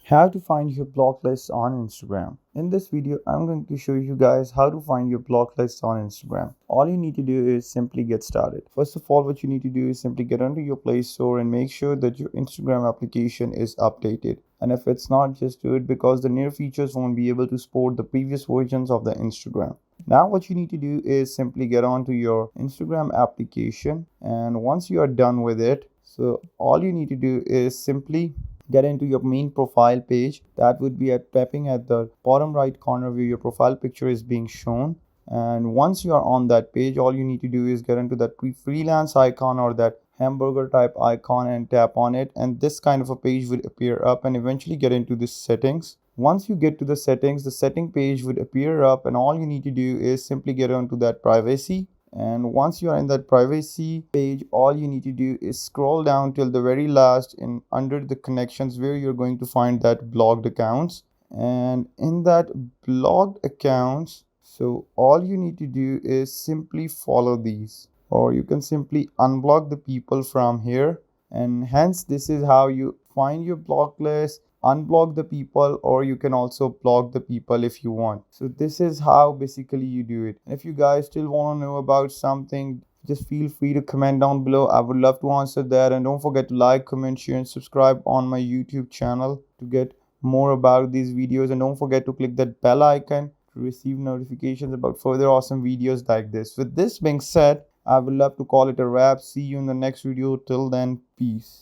How to find your block list on Instagram. In this video, I'm going to show you guys how to find your block list on Instagram. All you need to do is simply get started. First of all, what you need to do is simply get onto your Play Store and make sure that your Instagram application is updated. And if it's not, just do it because the near features won't be able to support the previous versions of the Instagram. Now what you need to do is simply get onto your Instagram application, and once you are done with it, so all you need to do is simply get into your main profile page. That would be at tapping at the bottom right corner where your profile picture is being shown. And once you are on that page, all you need to do is get into that freelance icon or that hamburger type icon and tap on it, and this kind of a page would appear up, and eventually get into the settings. Once you get to the settings, the setting page would appear up, and all you need to do is simply get onto that privacy. And once you are in that privacy page, all you need to do is scroll down till the very last and under the connections where you're going to find that blocked accounts. And in that blocked accounts, so all you need to do is simply follow these, or you can simply unblock the people from here. And hence this is how you find your block list, unblock the people, or you can also block the people if you want. So this is how basically you do it. And if you guys still want to know about something, just feel free to comment down below. I would love to answer that. And don't forget to like, comment, share, and subscribe on my YouTube channel to get more about these videos. And don't forget to click that bell icon to receive notifications about further awesome videos like this. With this being said, I would love to call it a wrap. See you in the next video. Till then, peace.